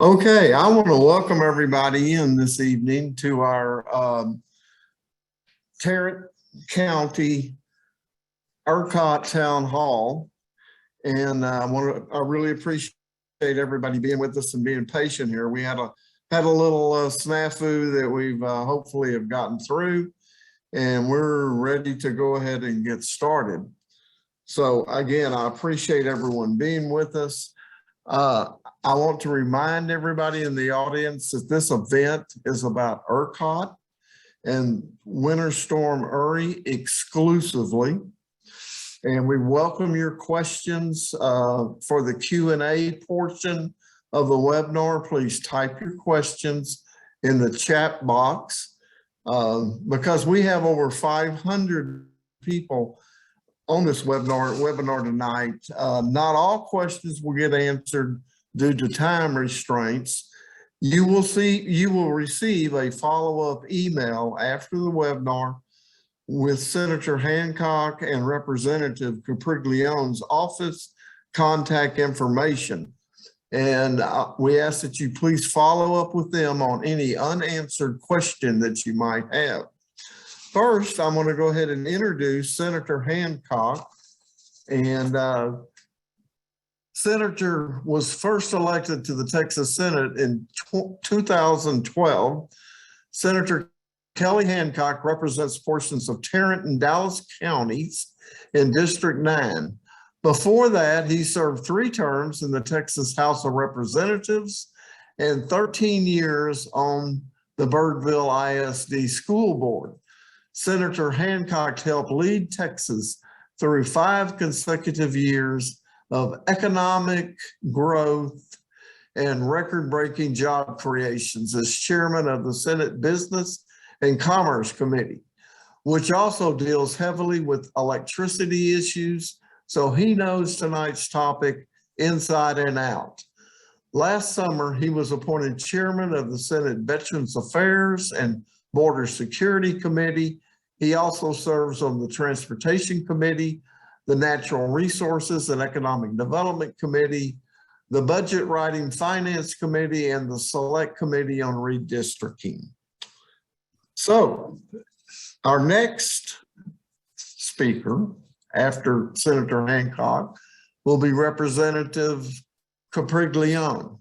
Okay, I want to welcome everybody in this evening to our Tarrant County ERCOT Town Hall. And I really appreciate everybody being with us and being patient here. We had a little snafu that we've hopefully have gotten through, and we're ready to go ahead and get started. So again, I appreciate everyone being with us. I want to remind everybody in the audience that this event is about ERCOT and Winter Storm Uri exclusively. And we welcome your questions for the Q&A portion of the webinar. Please type your questions in the chat box because we have over 500 people on this webinar tonight. Not all questions will get answered due to time restraints. You will receive a follow-up email after the webinar with Senator Hancock and Representative Capriglione's office contact information. And we ask that you please follow up with them on any unanswered question that you might have. First, I'm going to go ahead and introduce Senator Hancock. And Senator was first elected to the Texas Senate in 2012. Senator Kelly Hancock represents portions of Tarrant and Dallas counties in District 9. Before that, he served 3 terms in the Texas House of Representatives and 13 years on the Birdville ISD School Board. Senator Hancock helped lead Texas through 5 consecutive years of economic growth and record-breaking job creations as chairman of the Senate Business and Commerce Committee, which also deals heavily with electricity issues, so he knows tonight's topic inside and out. Last summer, he was appointed chairman of the Senate Veterans Affairs and Border Security Committee. He also serves on the Transportation Committee, the Natural Resources and Economic Development Committee, the Budget Writing Finance Committee, and the Select Committee on Redistricting. So our next speaker after Senator Hancock will be Representative Capriglione.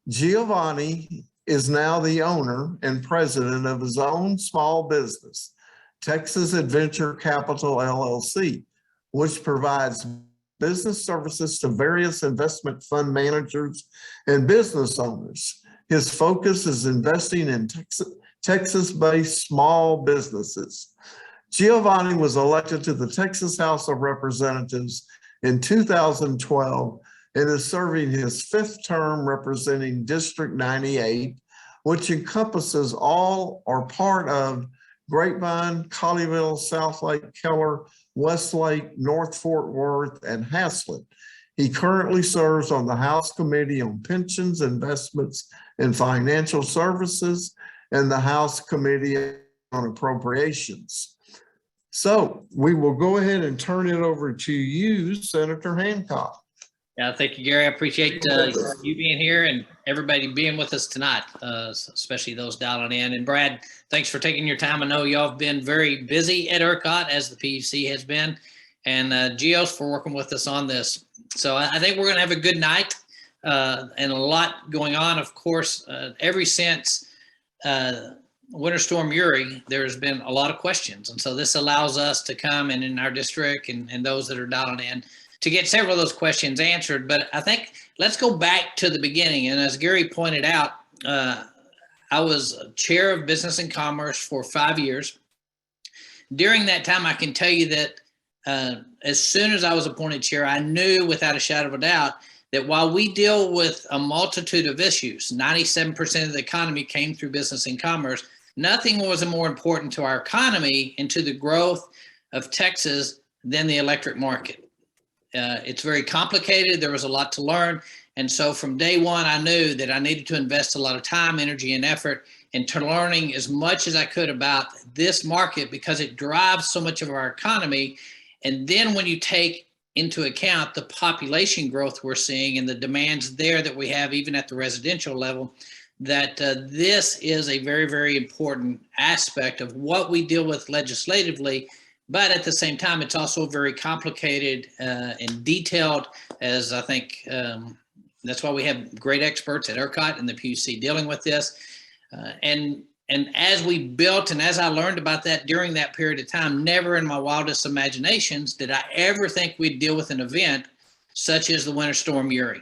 Giovanni is now the owner and president of his own small business, Texas Adventure Capital LLC, which provides business services to various investment fund managers and business owners. His focus is investing in Texas-based small businesses. Giovanni was elected to the Texas House of Representatives in 2012 and is serving his 5th term representing District 98, which encompasses all or part of Grapevine, Colleyville, Southlake, Keller, Westlake, North Fort Worth, and Haslett. He currently serves on the House Committee on Pensions, Investments, and Financial Services, and the House Committee on Appropriations. So we will go ahead and turn it over to you, Senator Hancock. Yeah, thank you, Gary. I appreciate you being here and everybody being with us tonight, especially those dialing in. And Brad, thanks for taking your time. I know y'all have been very busy at ERCOT, as the PUC has been, and Geos for working with us on this. So I think we're going to have a good night and a lot going on. Of course, ever since Winter Storm Uri, there's been a lot of questions. And so this allows us to come and in our district and those that are dialing in to get several of those questions answered. But I think let's go back to the beginning. And as Gary pointed out, I was chair of Business and Commerce for 5 years. During that time, I can tell you that as soon as I was appointed chair, I knew without a shadow of a doubt that while we deal with a multitude of issues, 97% of the economy came through business and commerce, nothing was more important to our economy and to the growth of Texas than the electric market. It's very complicated. There was a lot to learn. And so from day one, I knew that I needed to invest a lot of time, energy, and effort into learning as much as I could about this market because it drives so much of our economy. And then when you take into account the population growth we're seeing and the demands there that we have even at the residential level, that this is a very, very important aspect of what we deal with legislatively. But at the same time, it's also very complicated and detailed, as I think that's why we have great experts at ERCOT and the PUC dealing with this. And as we built and as I learned about that during that period of time, never in my wildest imaginations did I ever think we'd deal with an event such as the Winter Storm Uri.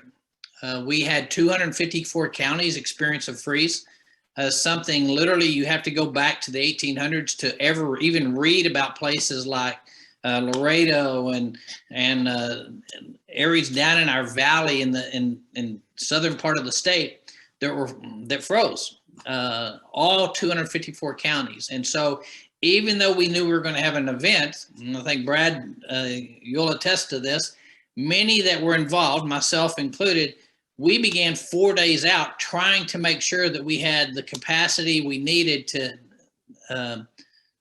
We had 254 counties experience a freeze, something literally you have to go back to the 1800s to ever even read about places like Laredo and areas down in our valley in southern part of the state that froze. All 254 counties. And so even though we knew we were going to have an event, and I think Brad, you'll attest to this, many that were involved, myself included, we began 4 days out trying to make sure that we had the capacity we needed to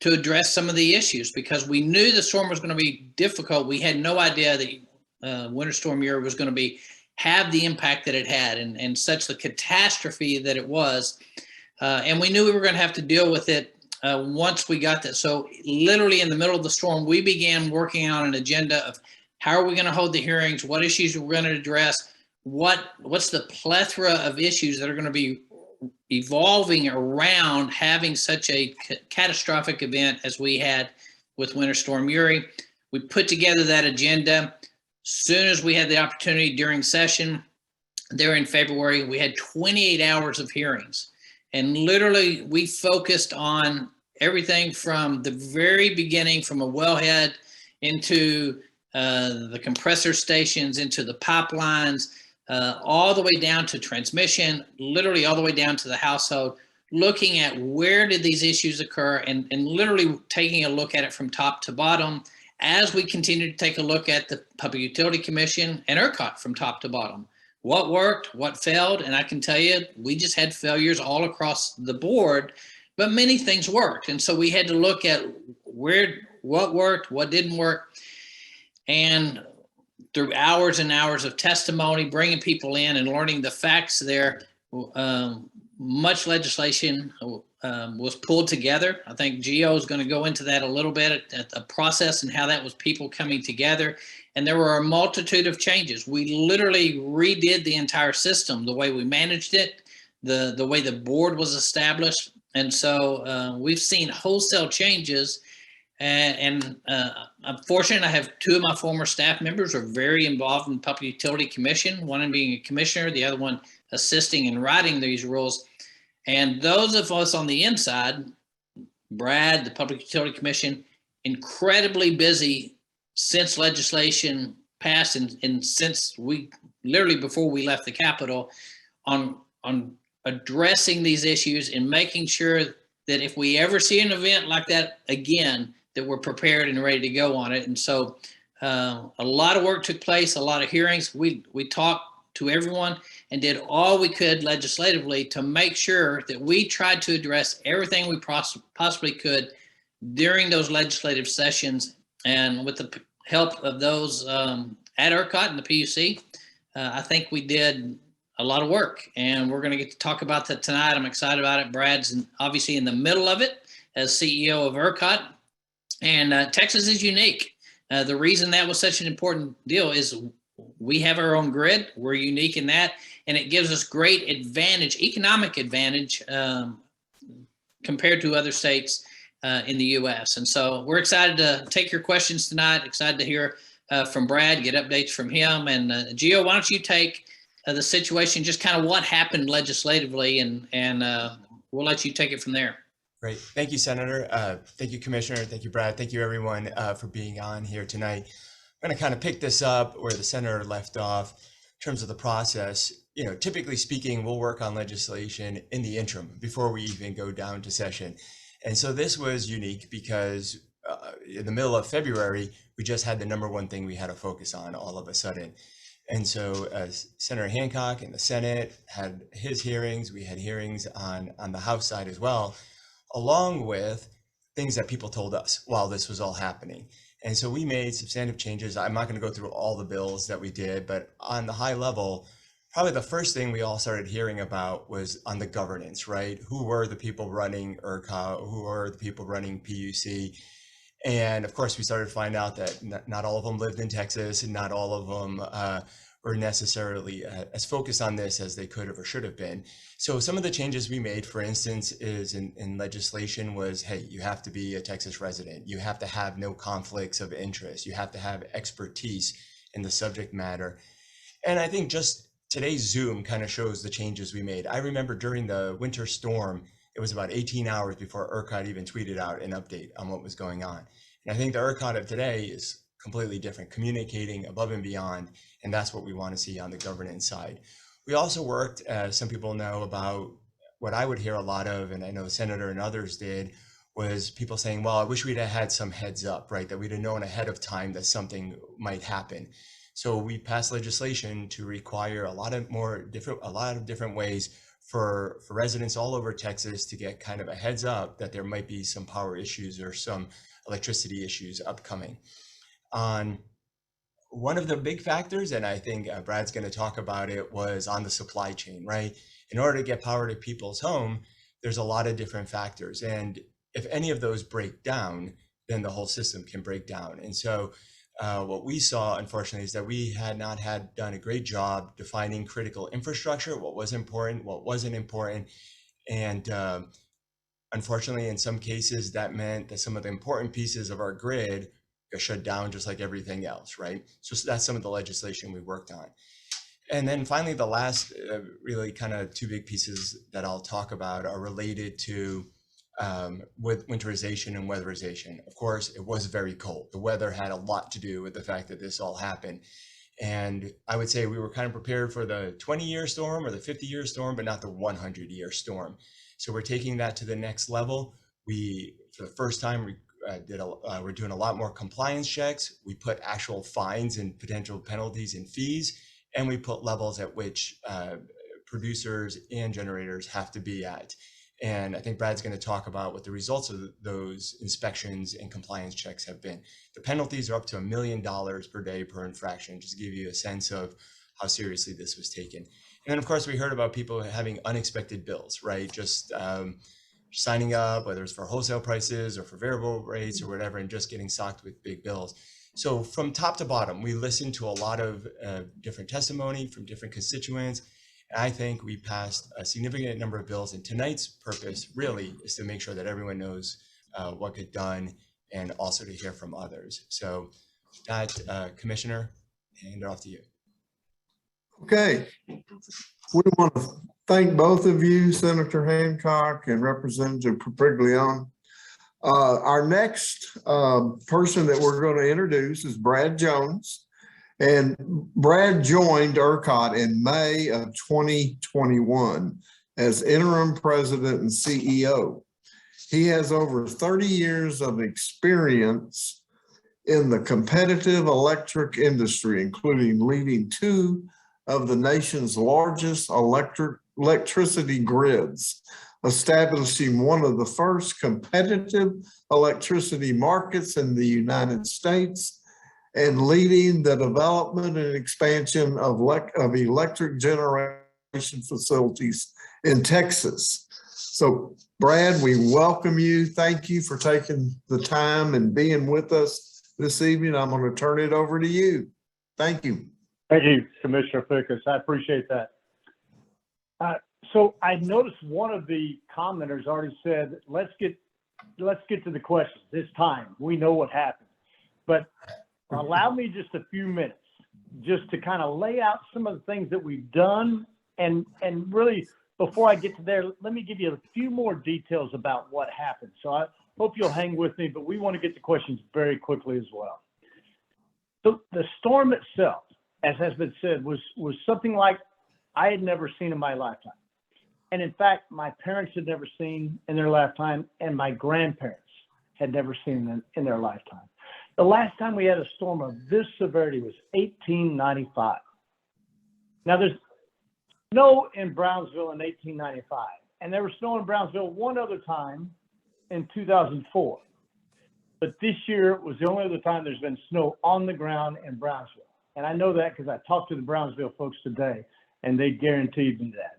address some of the issues, because we knew the storm was going to be difficult. We had no idea that Winter Storm Uri was going to have the impact that it had and such the catastrophe that it was. And we knew we were going to have to deal with it once we got that. So literally in the middle of the storm, we began working on an agenda of how are we going to hold the hearings, what issues we're going to address, what's the plethora of issues that are going to be evolving around having such a catastrophic event as we had with Winter Storm Uri. We put together that agenda. Soon as we had the opportunity during session there in February, we had 28 hours of hearings. And literally we focused on everything from the very beginning, from a wellhead into the compressor stations, into the pipelines, all the way down to transmission, literally all the way down to the household, looking at where did these issues occur and literally taking a look at it from top to bottom as we continue to take a look at the Public Utility Commission and ERCOT from top to bottom. What worked, what failed, and I can tell you, we just had failures all across the board, but many things worked. And so we had to look at what worked, what didn't work, and through hours and hours of testimony, bringing people in and learning the facts there, much legislation was pulled together. I think Gio is going to go into that a little bit at the process and how that was people coming together. And there were a multitude of changes. We literally redid the entire system, the way we managed it, the way the board was established. And so we've seen wholesale changes. And I'm fortunate I have two of my former staff members are very involved in the Public Utility Commission, one being a commissioner, the other one assisting in writing these rules. And those of us on the inside, Brad, the Public Utility Commission, incredibly busy since legislation passed and since we literally before we left the Capitol on addressing these issues and making sure that if we ever see an event like that again, that we're prepared and ready to go on it. And so a lot of work took place, a lot of hearings. We talked to everyone and did all we could legislatively to make sure that we tried to address everything we possibly could during those legislative sessions. And with the help of those at ERCOT and the PUC, I think we did a lot of work, and we're going to get to talk about that tonight. I'm excited about it. Brad's obviously in the middle of it as CEO of ERCOT, and Texas is unique. The reason that was such an important deal is we have our own grid. We're unique in that, and it gives us great advantage, economic advantage compared to other states in the U.S. And so we're excited to take your questions tonight, excited to hear from Brad, get updates from him. And Gio, why don't you take the situation, just kind of what happened legislatively, and we'll let you take it from there. Great. Thank you, Senator. Thank you, Commissioner. Thank you, Brad. Thank you, everyone, for being on here tonight. I'm going to kind of pick this up where the Senator left off in terms of the process. You know, typically speaking, we'll work on legislation in the interim before we even go down to session. And so this was unique because in the middle of February, we just had the number one thing we had to focus on all of a sudden. And so Senator Hancock in the Senate had his hearings. We had hearings on the House side as well, along with things that people told us while this was all happening. And so we made substantive changes. I'm not going to go through all the bills that we did, but on the high level, probably the first thing we all started hearing about was on the governance, right? Who were the people running ERCOT? Who were the people running PUC? And of course, we started to find out that not all of them lived in Texas, and not all of them were necessarily as focused on this as they could have or should have been. So some of the changes we made, for instance, is in legislation was, hey, you have to be a Texas resident. You have to have no conflicts of interest. You have to have expertise in the subject matter. And I think just today's Zoom kind of shows the changes we made. I remember during the winter storm, it was about 18 hours before ERCOT even tweeted out an update on what was going on. And I think the ERCOT of today is completely different, communicating above and beyond, and that's what we want to see on the governance side. We also worked, as some people know, about what I would hear a lot of, and I know the Senator and others did, was people saying, well, I wish we'd have had some heads up, right? That we'd have known ahead of time that something might happen. So we passed legislation to require a lot of different ways for residents all over Texas to get kind of a heads up that there might be some power issues or some electricity issues upcoming. On one of the big factors, and I think Brad's going to talk about it, was on the supply chain, right? In order to get power to people's home, there's a lot of different factors. And if any of those break down, then the whole system can break down. And so what we saw, unfortunately, is that we had not done a great job defining critical infrastructure, what was important, what wasn't important. And unfortunately, in some cases, that meant that some of the important pieces of our grid got shut down just like everything else, right? So that's some of the legislation we worked on. And then finally, the last really kind of two big pieces that I'll talk about are related to with winterization and weatherization. Of course, it was very cold. The weather had a lot to do with the fact that this all happened. And I would say we were kind of prepared for the 20-year storm or the 50-year storm, but not the 100-year storm. So we're taking that to the next level. We, for the first time, we're doing a lot more compliance checks. We put actual fines and potential penalties and fees, and we put levels at which producers and generators have to be at. And I think Brad's going to talk about what the results of those inspections and compliance checks have been. The penalties are up to $1 million per day per infraction, just to give you a sense of how seriously this was taken. And then, of course, we heard about people having unexpected bills, right? Just signing up, whether it's for wholesale prices or for variable rates or whatever, and just getting socked with big bills. So from top to bottom, we listened to a lot of different testimony from different constituents. I think we passed a significant number of bills, and tonight's purpose really is to make sure that everyone knows what got done and also to hear from others. So that, Commissioner, hand it off to you. Okay. We want to thank both of you, Senator Hancock and Representative Papriglione. Our next person that we're going to introduce is Brad Jones. And Brad joined ERCOT in May of 2021 as interim president and CEO. He has over 30 years of experience in the competitive electric industry, including leading two of the nation's largest electricity grids, establishing one of the first competitive electricity markets in the United States, and leading the development and expansion of electric generation facilities in Texas. So, Brad, we welcome you. Thank you for taking the time and being with us this evening. I'm going to turn it over to you. Thank you. Thank you, Commissioner Fickus. I appreciate that. So I noticed one of the commenters already said, let's get to the questions. It's time. We know what happened. But allow me just a few minutes just to kind of lay out some of the things that we've done. And really, before I get to there, let me give you a few more details about what happened. So I hope you'll hang with me, but we want to get to questions very quickly as well. So the storm itself, as has been said, was something like I had never seen in my lifetime. And in fact, my parents had never seen in their lifetime, and my grandparents had never seen in their lifetime. The last time we had a storm of this severity was 1895. Now, there's snow in Brownsville in 1895, and there was snow in Brownsville one other time in 2004. But this year was the only other time there's been snow on the ground in Brownsville. And I know that because I talked to the Brownsville folks today, and they guaranteed me that.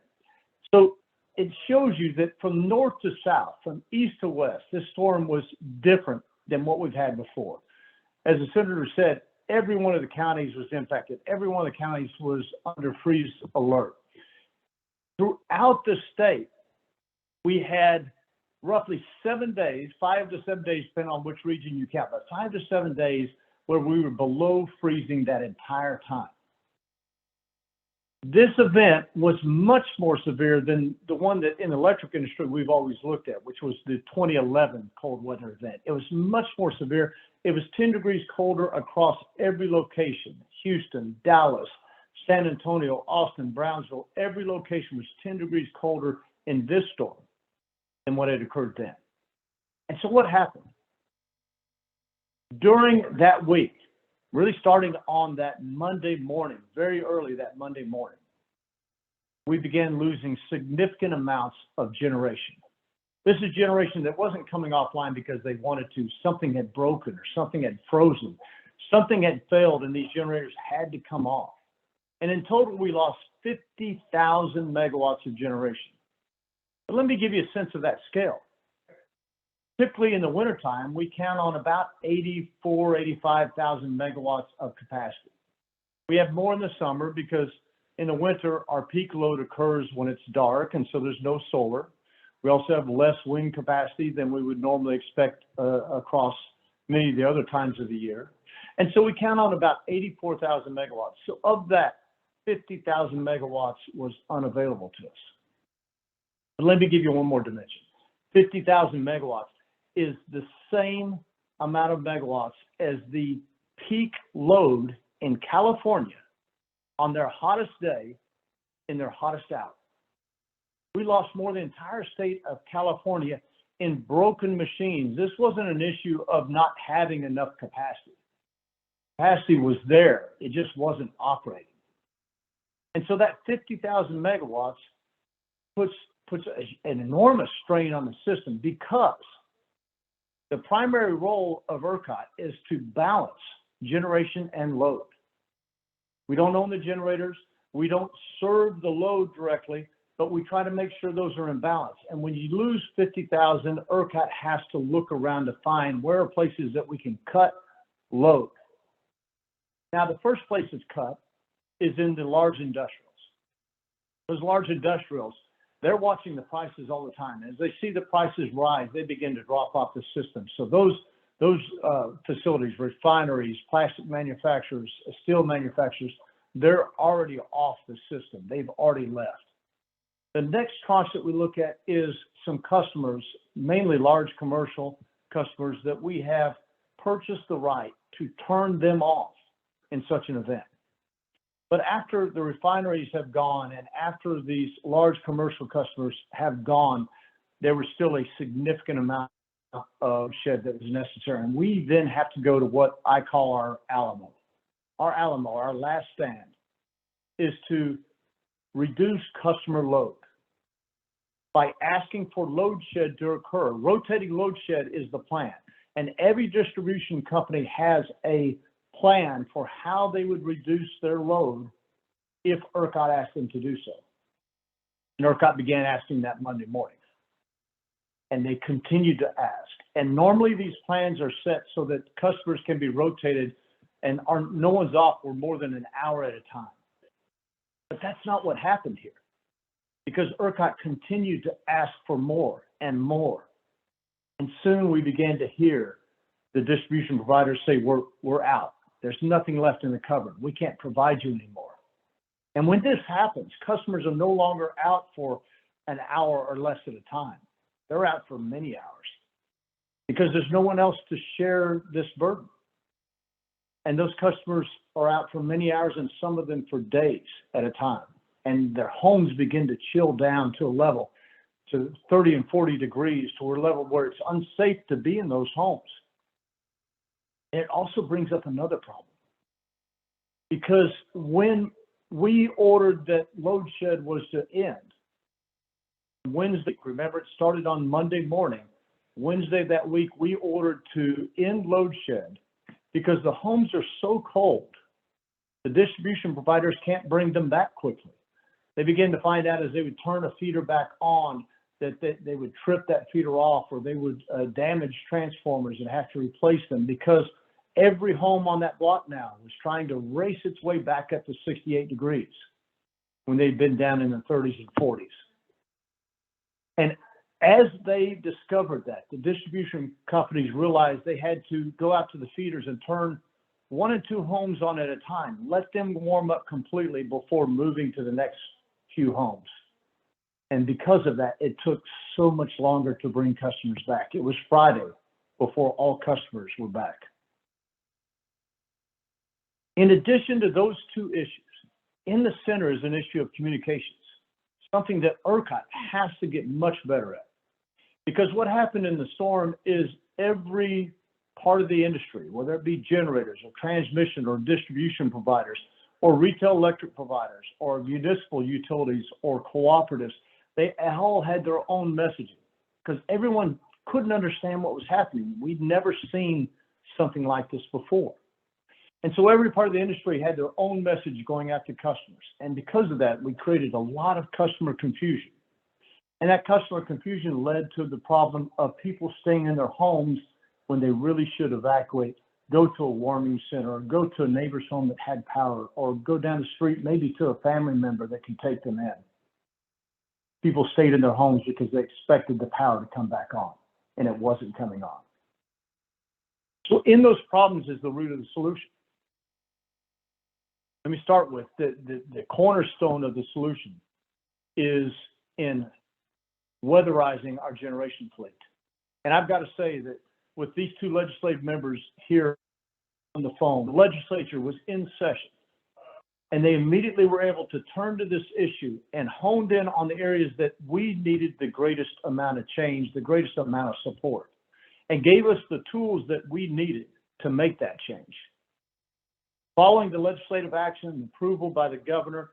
So it shows you that from north to south, from east to west, this storm was different than what we've had before. As the senator said, every one of the counties was impacted. Every one of the counties was under freeze alert. Throughout the state, we had roughly 7 days, 5 to 7 days, depending on which region you count, but 5 to 7 days where we were below freezing that entire time. This event was much more severe than the one that in the electric industry we've always looked at, which was the 2011 cold weather event. It was much more severe. It was 10 degrees colder across every location: Houston, Dallas, San Antonio, Austin, Brownsville. Every location was 10 degrees colder in this storm than what had occurred then. And so what happened? During that week, really starting on that Monday morning, very early that Monday morning, we began losing significant amounts of generation. This is generation that wasn't coming offline because they wanted to. Something had broken or something had frozen. Something had failed and these generators had to come off. And in total, we lost 50,000 megawatts of generation. But let me give you a sense of that scale. Typically in the wintertime, we count on about 85,000 megawatts of capacity. We have more in the summer because in the winter, our peak load occurs when it's dark, and so there's no solar. We also have less wind capacity than we would normally expect across many of the other times of the year. And so we count on about 84,000 megawatts. So of that, 50,000 megawatts was unavailable to us. But let me give you one more dimension. 50,000 megawatts is the same amount of megawatts as the peak load in California on their hottest day in their hottest hour. We lost more than the entire state of California in broken machines. This wasn't an issue of not having enough capacity. Capacity was there, it just wasn't operating. And so that 50,000 megawatts puts an enormous strain on the system because the primary role of ERCOT is to balance generation and load. We don't own the generators. We don't serve the load directly, but we try to make sure those are in balance. And when you lose 50,000, ERCOT has to look around to find where are places that we can cut load. Now, the first place it's cut is in the large industrials. Those large industrials, they're watching the prices all the time. As they see the prices rise, they begin to drop off the system. So those facilities, refineries, plastic manufacturers, steel manufacturers, they're already off the system. They've already left. The next tranche that we look at is some customers, mainly large commercial customers, that we have purchased the right to turn them off in such an event. But after the refineries have gone and after these large commercial customers have gone, there was still a significant amount of shed that was necessary. And we then have to go to what I call our Alamo. Our Alamo, our last stand, is to reduce customer load by asking for load shed to occur. Rotating load shed is the plan. And every distribution company has a plan for how they would reduce their load if ERCOT asked them to do so. And ERCOT began asking that Monday morning. And they continued to ask. And normally these plans are set so that customers can be rotated and no one's off for more than an hour at a time. But that's not what happened here, because ERCOT continued to ask for more and more. And soon we began to hear the distribution providers say, we're out. There's nothing left in the cupboard. We can't provide you anymore. And when this happens, customers are no longer out for an hour or less at a time. They're out for many hours because there's no one else to share this burden. And those customers are out for many hours, and some of them for days at a time. And their homes begin to chill down to a level to 30 and 40 degrees, to a level where it's unsafe to be in those homes. And it also brings up another problem, because when we ordered that load shed was to end Wednesday, remember it started on Monday morning, Wednesday that week, we ordered to end load shed because the homes are so cold. The distribution providers can't bring them back quickly. They began to find out as they would turn a feeder back on that they would trip that feeder off, or they would damage transformers and have to replace them, because every home on that block now was trying to race its way back up to 68 degrees when they'd been down in the 30s and 40s. And as they discovered that, the distribution companies realized they had to go out to the feeders and turn 1 and 2 homes on at a time, let them warm up completely before moving to the next few homes. And because of that, it took so much longer to bring customers back. It was Friday before all customers were back. In addition to those 2 issues, in the center is an issue of communications, something that ERCOT has to get much better at. Because what happened in the storm is every part of the industry, whether it be generators or transmission or distribution providers or retail electric providers or municipal utilities or cooperatives, they all had their own messaging because everyone couldn't understand what was happening. We'd never seen something like this before. And so every part of the industry had their own message going out to customers. And because of that, we created a lot of customer confusion. And that customer confusion led to the problem of people staying in their homes when they really should evacuate, go to a warming center, or go to a neighbor's home that had power, or go down the street maybe to a family member that can take them in. People stayed in their homes because they expected the power to come back on, and it wasn't coming on. So in those problems is the root of the solution. Let me start with the cornerstone of the solution is in weatherizing our generation fleet. And I've got to say that with these 2 legislative members here on the phone, the legislature was in session, and they immediately were able to turn to this issue and honed in on the areas that we needed the greatest amount of change, the greatest amount of support, and gave us the tools that we needed to make that change. Following the legislative action and approval by the governor,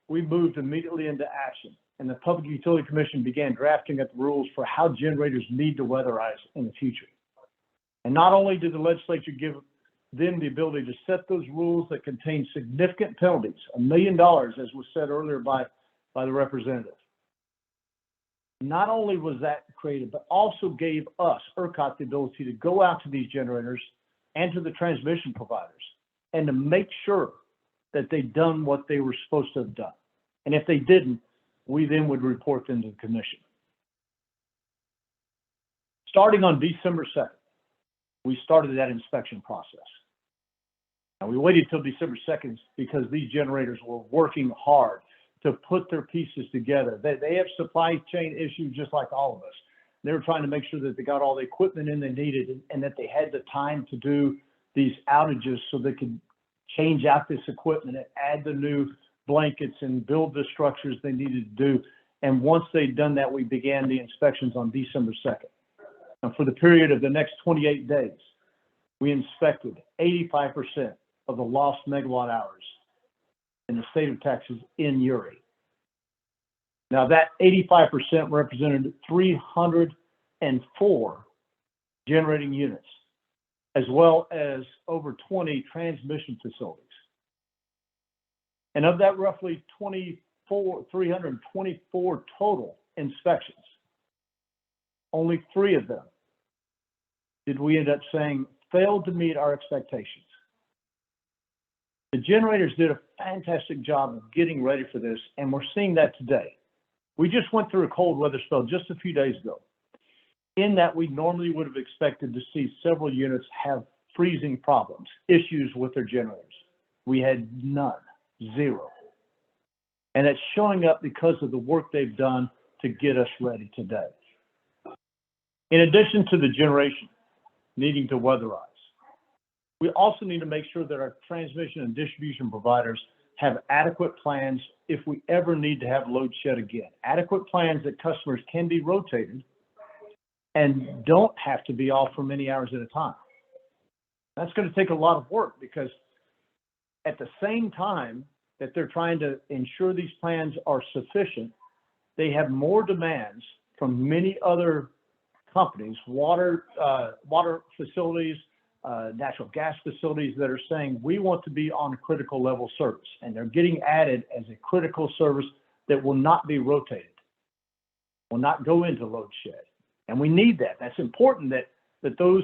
we moved immediately into action, and the Public Utility Commission began drafting up the rules for how generators need to weatherize in the future. And not only did the legislature give them the ability to set those rules that contain significant penalties, $1 million, as was said earlier by the representative. Not only was that created, but also gave us, ERCOT, the ability to go out to these generators and to the transmission providers and to make sure that they'd done what they were supposed to have done. And if they didn't, we then would report them to the commission. Starting on December 2nd, we started that inspection process. Now, we waited till December 2nd because these generators were working hard to put their pieces together. They have supply chain issues just like all of us. They were trying to make sure that they got all the equipment in they needed and that they had the time to do these outages so they could change out this equipment and add the new blankets and build the structures they needed to do. And once they'd done that, we began the inspections on December 2nd. And for the period of the next 28 days, we inspected 85% of the lost megawatt hours in the state of Texas in Uri. Now that 85% represented 304 generating units, as well as over 20 transmission facilities. And of that roughly 324 total inspections, only 3 of them did we end up saying failed to meet our expectations. The generators did a fantastic job of getting ready for this, and we're seeing that today. We just went through a cold weather spell just a few days ago. In that, we normally would have expected to see several units have freezing problems, issues with their generators. We had none, 0. And it's showing up because of the work they've done to get us ready today. In addition to the generation needing to weatherize, we also need to make sure that our transmission and distribution providers have adequate plans if we ever need to have load shed again. Adequate plans that customers can be rotated and don't have to be off for many hours at a time. That's going to take a lot of work because at the same time that they're trying to ensure these plans are sufficient, they have more demands from many other companies, water facilities, natural gas facilities that are saying we want to be on critical level service, and they're getting added as a critical service that will not be rotated, will not go into load shed. And we need that. That's important that those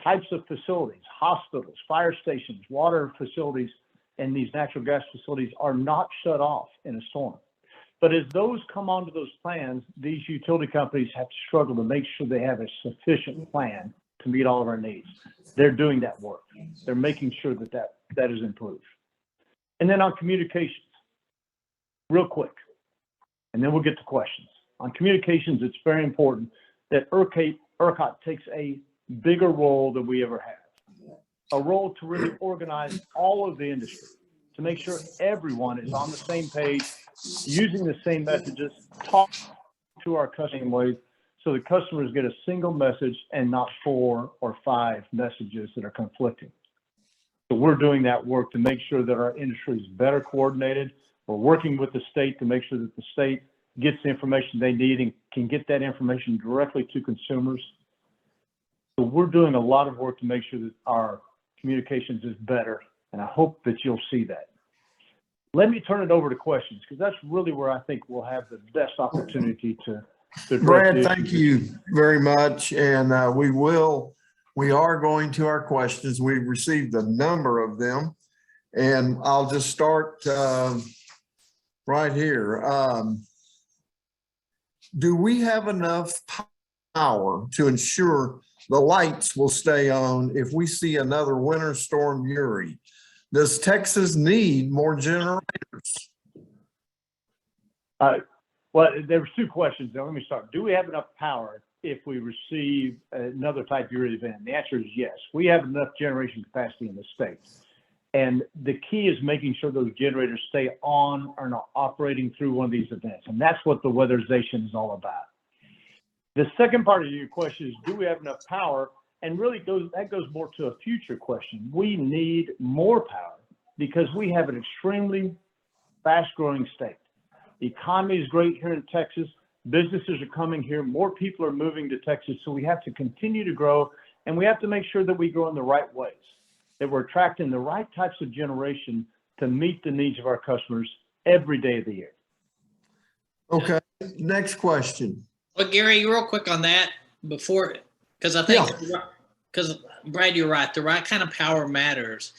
types of facilities, hospitals, fire stations, water facilities, and these natural gas facilities are not shut off in a storm. But as those come onto those plans, these utility companies have to struggle to make sure they have a sufficient plan to meet all of our needs. They're doing that work. They're making sure that is improved. And then on communications, real quick, and then we'll get to questions. On communications, it's very important that ERCOT takes a bigger role than we ever have. A role to really organize all of the industry, to make sure everyone is on the same page, using the same messages, talk to our customers so the customers get a single message and not 4 or 5 messages that are conflicting. So we're doing that work to make sure that our industry is better coordinated. We're working with the state to make sure that the state gets the information they need and can get that information directly to consumers. So we're doing a lot of work to make sure that our communications is better, and I hope that you'll see that. Let me turn it over to questions, because that's really where I think we'll have the best opportunity to Brad, thank you very much. And we are going to our questions. We've received a number of them, and I'll just start right here. Do we have enough power to ensure the lights will stay on if we see another winter storm Uri? Does Texas need more generators? Well, there were 2 questions there. Let me start. Do we have enough power if we receive another type Uri event? The answer is yes. We have enough generation capacity in the state. And the key is making sure those generators stay on or not operating through one of these events. And that's what the weatherization is all about. The second part of your question is, do we have enough power? And really that goes more to a future question. We need more power because we have an extremely fast growing state. The economy is great here in Texas. Businesses are coming here. More people are moving to Texas. So we have to continue to grow, and we have to make sure that we grow in the right ways, that we're attracting the right types of generation to meet the needs of our customers every day of the year. Okay, next question. Well, Gary, real quick on that before, because I think, because Brad, you're right. The right kind of power matters,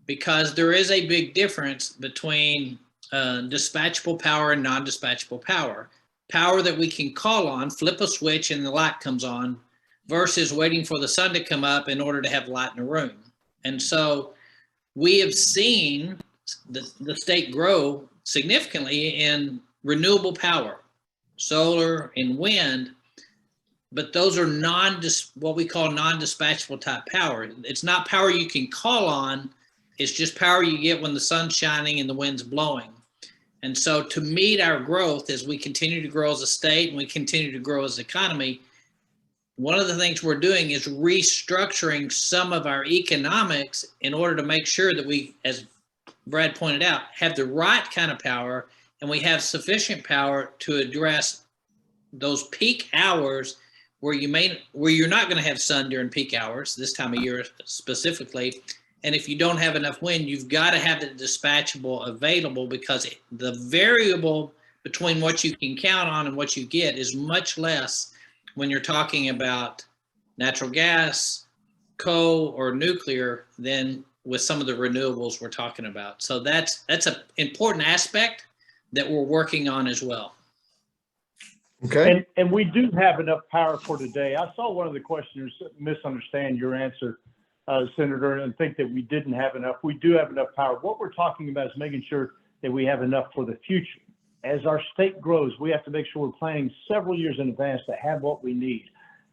because there is a big difference between dispatchable power and non-dispatchable power. Power that we can call on, flip a switch and the light comes on, versus waiting for the sun to come up in order to have light in a room. And so we have seen the state grow significantly in renewable power, solar and wind, but those are what we call non-dispatchable type power. It's not power you can call on. It's just power you get when the sun's shining and the wind's blowing. And so to meet our growth as we continue to grow as a state and we continue to grow as an economy, one of the things we're doing is restructuring some of our economics in order to make sure that we, as Brad pointed out, have the right kind of power, and we have sufficient power to address those peak hours where you're not going to have sun during peak hours this time of year specifically. And if you don't have enough wind, you've got to have the dispatchable available, because the variable between what you can count on and what you get is much less when you're talking about natural gas, coal, or nuclear than with some of the renewables we're talking about. So that's an important aspect that we're working on as well. Okay. And we do have enough power for today. I saw one of the questioners misunderstand your answer, Senator, and think that we didn't have enough. We do have enough power. What we're talking about is making sure that we have enough for the future. As our state grows, we have to make sure we're planning several years in advance to have what we need.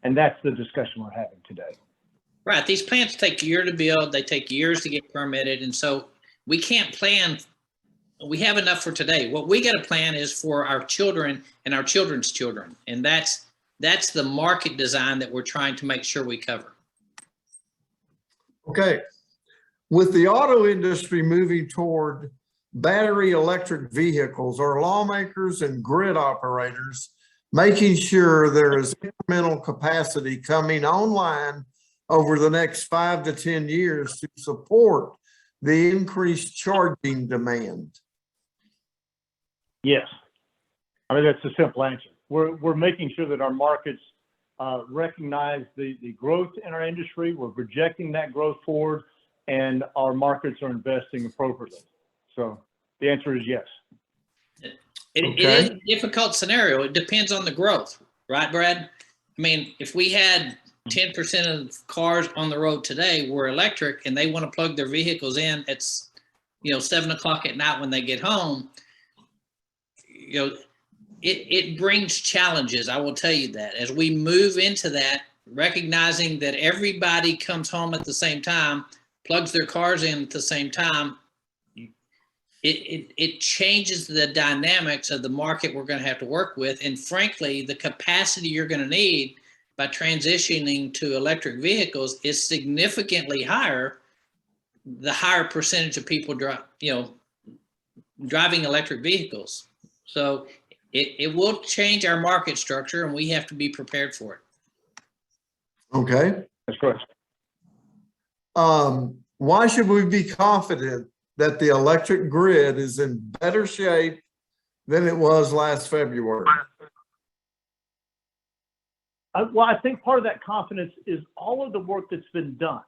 And that's the discussion we're having today. Right. These plants take a year to build. They take years to get permitted. And so we can't plan. We have enough for today. What we got to plan is for our children and our children's children. And that's the market design that we're trying to make sure we cover. Okay. With the auto industry moving toward battery electric vehicles, are lawmakers and grid operators making sure there is incremental capacity coming online over the next 5 to 10 years to support the increased charging demand? Yes. I mean, that's a simple answer. We're making sure that our markets recognize the growth in our industry. We're projecting that growth forward, and our markets are investing appropriately. So the answer is yes. It is a difficult scenario. It depends on the growth, right, Brad? I mean, if we had 10% of cars on the road today were electric and they want to plug their vehicles in at 7 o'clock at night when they get home, it brings challenges. I will tell you that as we move into that, recognizing that everybody comes home at the same time, plugs their cars in at the same time, it changes the dynamics of the market we're going to have to work with. And frankly, the capacity you're going to need by transitioning to electric vehicles is significantly higher, the higher percentage of people driving electric vehicles. So it will change our market structure, and we have to be prepared for it. Okay. That's correct. Why should we be confident that the electric grid is in better shape than it was last February? Well, I think part of that confidence is all of the work that's been done.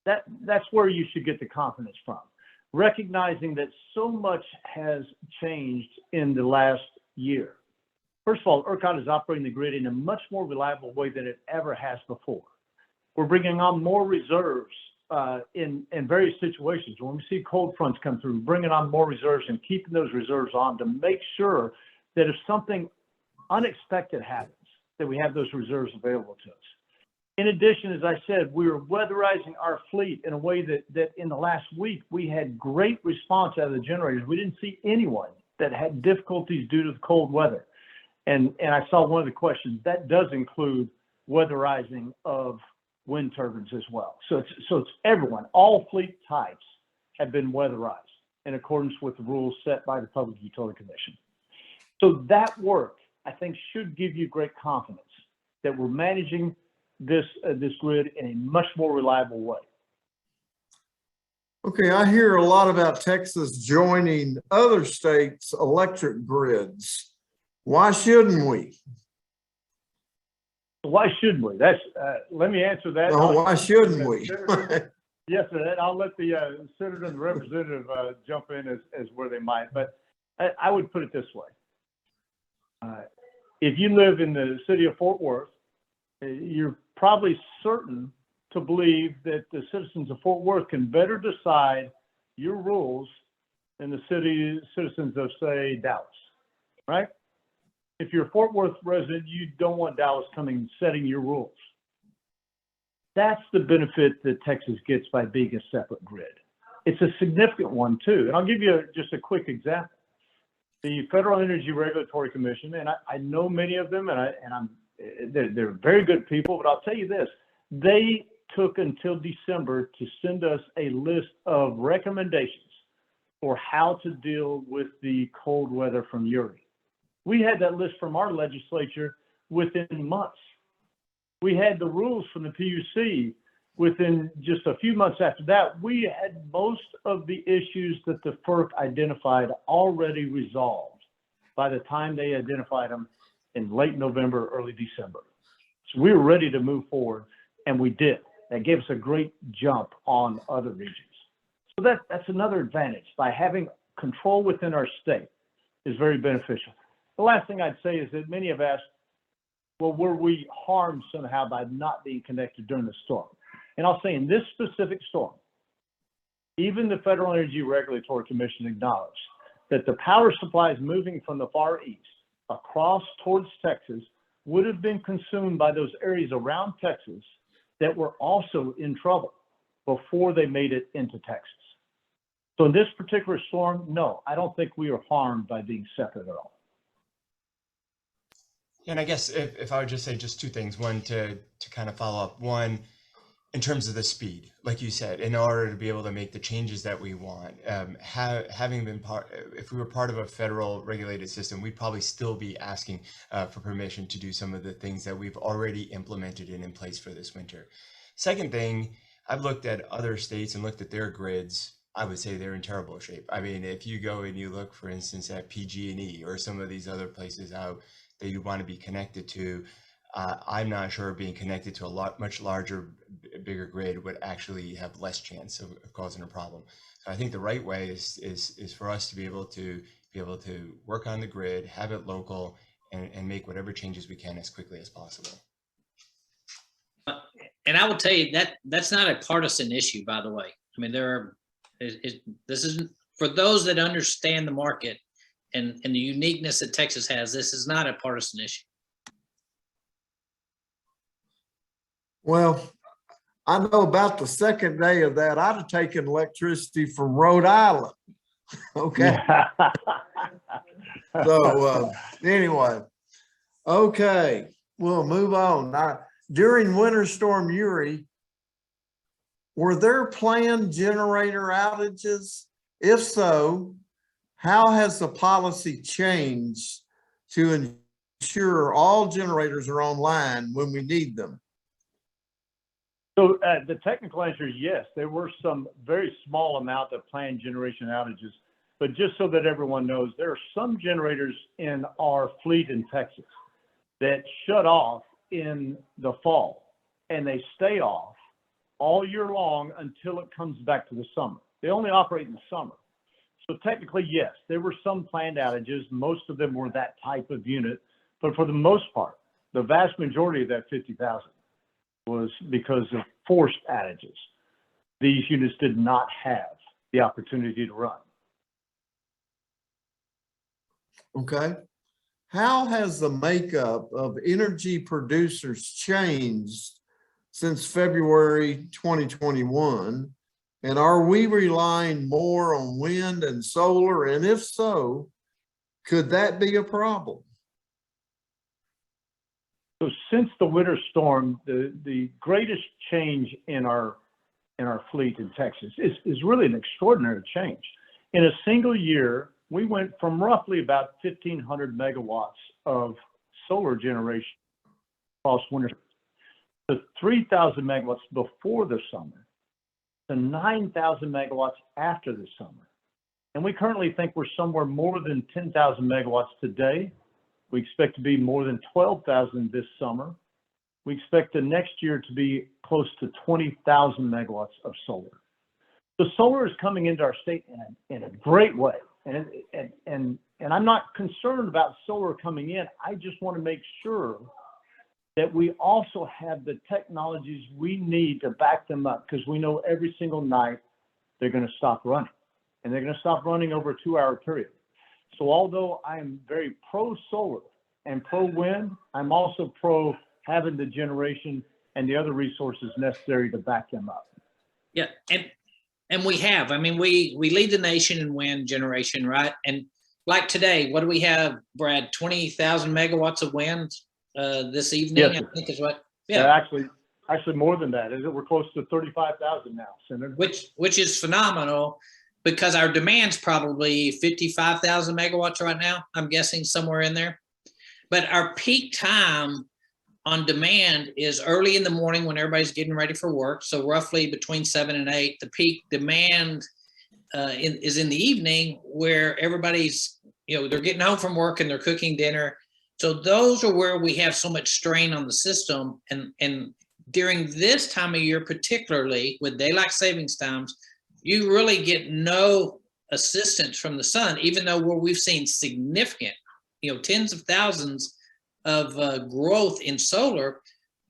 That's where you should get the confidence from. Recognizing that so much has changed in the last year. First of all, ERCOT is operating the grid in a much more reliable way than it ever has before. We're bringing on more reserves in various situations. When we see cold fronts come through, bringing on more reserves and keeping those reserves on to make sure that if something unexpected happens, that we have those reserves available to us. In addition, as I said, we are weatherizing our fleet in a way that in the last week, we had great response out of the generators. We didn't see anyone that had difficulties due to the cold weather. And I saw one of the questions, that does include weatherizing of wind turbines as well. So it's everyone, all fleet types have been weatherized in accordance with the rules set by the Public Utility Commission. So that work, I think, should give you great confidence that we're managing this grid in a much more reliable way. Okay, I hear a lot about Texas joining other states' electric grids. Why shouldn't we? Why shouldn't we? That's let me answer that. No, why shouldn't we? Yes, sir. I'll let the senator and the representative jump in as where they might. But I would put it this way: if you live in the city of Fort Worth, you're probably certain to believe that the citizens of Fort Worth can better decide your rules than the citizens of, say, Dallas, right? If you're a Fort Worth resident, you don't want Dallas coming and setting your rules. That's the benefit that Texas gets by being a separate grid. It's a significant one too. And I'll give you just a quick example. The Federal Energy Regulatory Commission, and I know many of them, they're very good people, but I'll tell you this, they took until December to send us a list of recommendations for how to deal with the cold weather from Uri. We had that list from our legislature within months. We had the rules from the PUC within just a few months after that. We had most of the issues that the FERC identified already resolved by the time they identified them in late November, early December. So we were ready to move forward, and we did. That gave us a great jump on other regions. So that's another advantage. By having control within our state is very beneficial. The last thing I'd say is that many have asked, well, were we harmed somehow by not being connected during the storm? And I'll say in this specific storm, even the Federal Energy Regulatory Commission acknowledged that the power supplies moving from the Far East across towards Texas would have been consumed by those areas around Texas that were also in trouble before they made it into Texas. So in this particular storm, no, I don't think we are harmed by being separate at all. And I guess if I would just say just two things, one to kind of follow up. One, in terms of the speed, like you said, in order to be able to make the changes that we want, having been if we were part of a federal regulated system, we'd probably still be asking for permission to do some of the things that we've already implemented and in place for this winter. Second thing, I've looked at other states and looked at their grids. I would say they're in terrible shape. I mean, if you go and you look, for instance, at PG&E or some of these other places out that you want to be connected to, I'm not sure being connected to a much larger, bigger grid would actually have less chance of causing a problem. So I think the right way is for us to be able to work on the grid, have it local, and make whatever changes we can as quickly as possible. And I will tell you that that's not a partisan issue, by the way. I mean, this isn't for those that understand the market and the uniqueness that Texas has. This is not a partisan issue. Well, I know about the second day of that, I'd have taken electricity from Rhode Island. Okay. So anyway, okay, we'll move on. Now, during Winter Storm Uri, were there planned generator outages? If so, how has the policy changed to ensure all generators are online when we need them? So the technical answer is yes. There were some very small amount of planned generation outages, but just so that everyone knows, there are some generators in our fleet in Texas that shut off in the fall, and they stay off all year long until it comes back to the summer. They only operate in the summer. So technically, yes, there were some planned outages. Most of them were that type of unit, but for the most part, the vast majority of that 50,000 was because of forced outages. These units did not have the opportunity to run. Okay. How has the makeup of energy producers changed since February 2021? And are we relying more on wind and solar? And if so, could that be a problem? So since the winter storm, the greatest change in our fleet in Texas is really an extraordinary change. In a single year, we went from roughly about 1,500 megawatts of solar generation across winter to 3,000 megawatts before the summer to 9,000 megawatts after the summer. And we currently think we're somewhere more than 10,000 megawatts today. We expect to be more than 12,000 this summer. We expect the next year to be close to 20,000 megawatts of solar. So solar is coming into our state in a great way. And I'm not concerned about solar coming in. I just want to make sure that we also have the technologies we need to back them up, because we know every single night they're going to stop running, and they're going to stop running over a 2-hour period. So although I am very pro solar and pro wind, I'm also pro having the generation and the other resources necessary to back them up. Yeah, and we have. I mean, we lead the nation in wind generation, right? And like today, what do we have, Brad? 20,000 megawatts of wind this evening. Yes, I think is what. Yeah, actually more than that. We're close to 35,000 now, Senator. Which is phenomenal, because our demand's probably 55,000 megawatts right now. I'm guessing somewhere in there. But our peak time on demand is early in the morning when everybody's getting ready for work. So roughly between 7 and 8. The peak demand is in the evening, where everybody's, they're getting home from work and they're cooking dinner. So those are where we have so much strain on the system. And during this time of year, particularly with daylight savings times, you really get no assistance from the sun, even though we've seen significant, tens of thousands of growth in solar.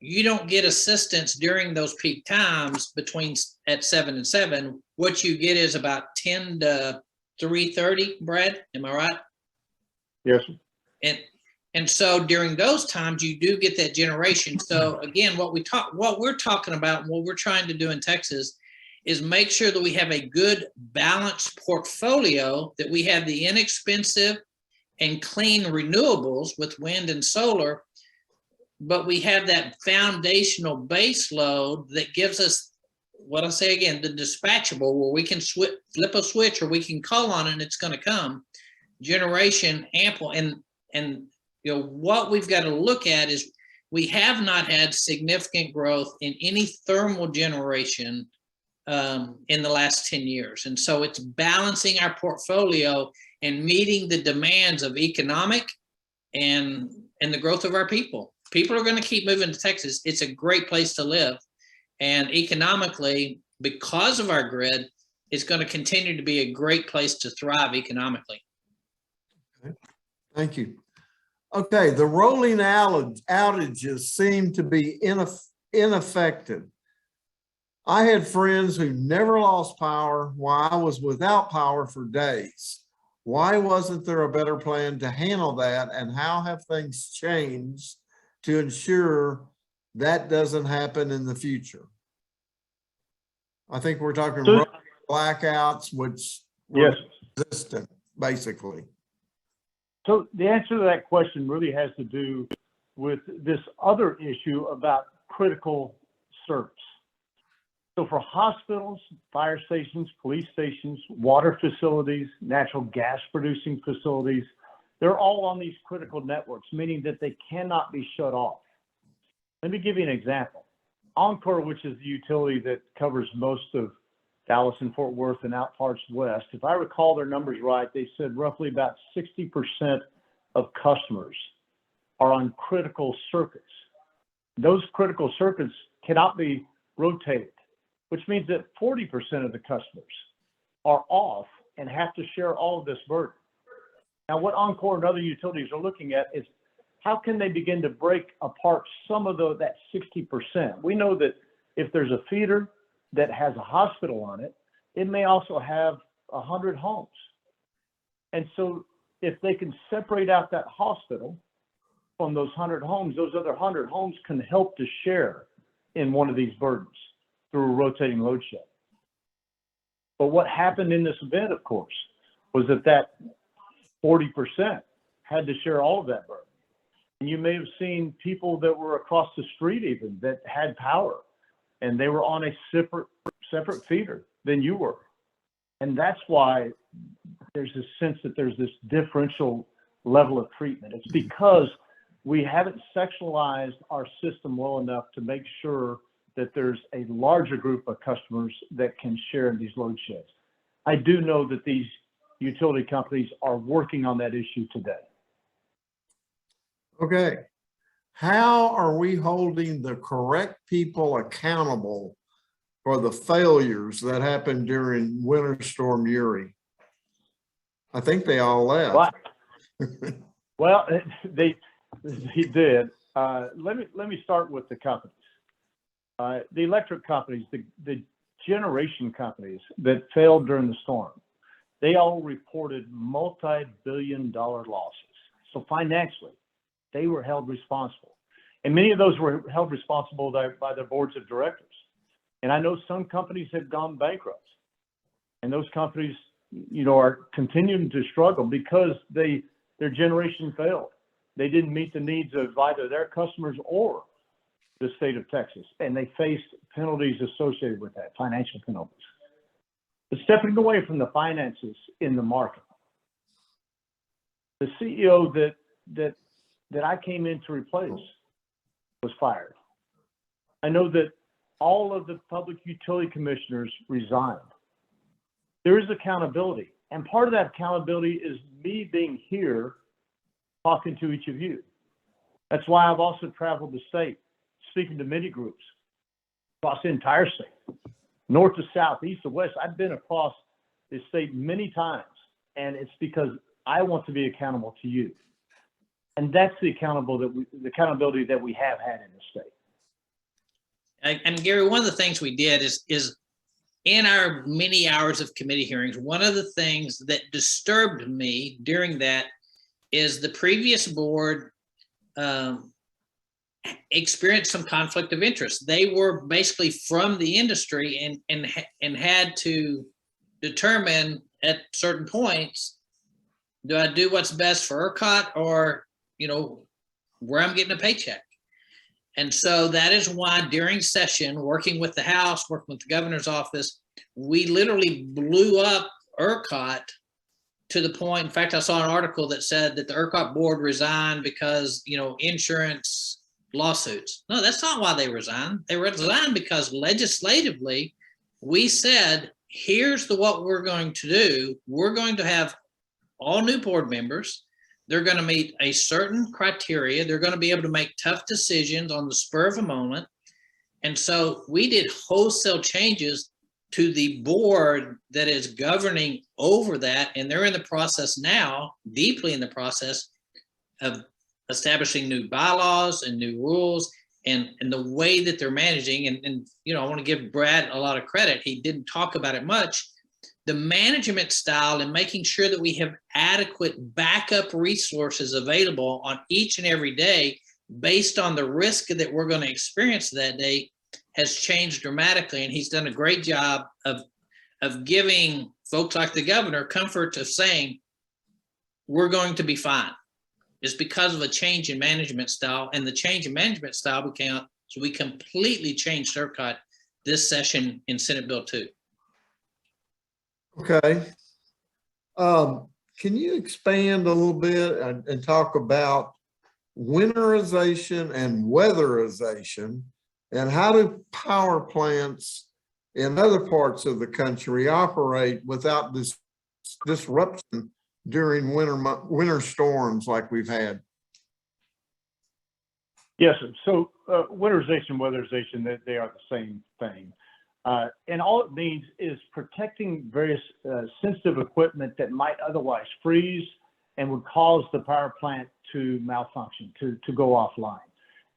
You don't get assistance during those peak times at 7 and 7. What you get is about 10 to 3:30, Brad. Am I right? Yes. And so during those times, you do get that generation. So again, what we're talking about, and what we're trying to do in Texas, is make sure that we have a good balanced portfolio, that we have the inexpensive and clean renewables with wind and solar, but we have that foundational base load that gives us, what I say again, the dispatchable, where we can flip a switch or we can call on it and it's going to come. Generation ample, and you know what we've got to look at is we have not had significant growth in any thermal generation in the last 10 years, and so it's balancing our portfolio and meeting the demands of economic and the growth of our people. People are going to keep moving to Texas. It's a great place to live, and economically, because of our grid, it's going to continue to be a great place to thrive economically. Okay. Thank you. Okay, the rolling outages seem to be ineffective. I had friends who never lost power while I was without power for days. Why wasn't there a better plan to handle that, and how have things changed to ensure that doesn't happen in the future? I think we're talking blackouts, which were resistant, basically. So the answer to that question really has to do with this other issue about critical service. So for hospitals, fire stations, police stations, water facilities, natural gas producing facilities, they're all on these critical networks, meaning that they cannot be shut off. Let me give you an example. Encore, which is the utility that covers most of Dallas and Fort Worth and out parts west, if I recall their numbers right, they said roughly about 60% of customers are on critical circuits. Those critical circuits cannot be rotated, which means that 40% of the customers are off and have to share all of this burden. Now, what Encore and other utilities are looking at is how can they begin to break apart some of that 60%? We know that if there's a feeder that has a hospital on it, it may also have 100 homes. And so if they can separate out that hospital from those 100 homes, those other 100 homes can help to share in one of these burdens through a rotating load shed. But what happened in this event, of course, was that 40% had to share all of that burden. And you may have seen people that were across the street even that had power, and they were on a separate feeder than you were. And that's why there's this sense that there's this differential level of treatment. It's because we haven't sexualized our system well enough to make sure that there's a larger group of customers that can share in these load sheds. I do know that these utility companies are working on that issue today. Okay. How are we holding the correct people accountable for the failures that happened during Winter Storm Uri? I think they all left. Well, they did. Let me start with the companies. The electric companies, the generation companies that failed during the storm, they all reported multi-billion-dollar losses. So financially, they were held responsible. And many of those were held responsible by their boards of directors. And I know some companies have gone bankrupt. And those companies, are continuing to struggle because their generation failed. They didn't meet the needs of either their customers or the state of Texas. And they faced penalties associated with that, financial penalties. But stepping away from the finances in the market, the CEO that I came in to replace was fired. I know that all of the public utility commissioners resigned. There is accountability. And part of that accountability is me being here talking to each of you. That's why I've also traveled the state, speaking to many groups across the entire state, north to south, east to west. I've been across the state many times, and it's because I want to be accountable to you. And that's the accountability that we have had in the state. And Gary, one of the things we did is in our many hours of committee hearings, one of the things that disturbed me during that is the previous board experienced some conflict of interest. They were basically from the industry and had to determine at certain points, do I do what's best for ERCOT or, where I'm getting a paycheck? And so that is why during session, working with the House, working with the governor's office, we literally blew up ERCOT to the point. In fact, I saw an article that said that the ERCOT board resigned because, insurance lawsuits. No, that's not why they resigned. They resigned because legislatively, we said, here's what we're going to do. We're going to have all new board members. They're going to meet a certain criteria. They're going to be able to make tough decisions on the spur of a moment. And so we did wholesale changes to the board that is governing over that. And they're in the process now, deeply in the process of establishing new bylaws and new rules and the way that they're managing. And I want to give Brad a lot of credit. He didn't talk about it much. The management style and making sure that we have adequate backup resources available on each and every day based on the risk that we're going to experience that day has changed dramatically. And he's done a great job of giving folks like the governor comfort of saying, we're going to be fine. It's because of a change in management style, and the change in management style we completely changed ERCOT this session in Senate Bill 2. Okay. Can you expand a little bit and talk about winterization and weatherization, and how do power plants in other parts of the country operate without this disruption during winter storms like we've had? Yes, so winterization, weatherization, they are the same thing. And all it means is protecting various sensitive equipment that might otherwise freeze and would cause the power plant to malfunction, to go offline.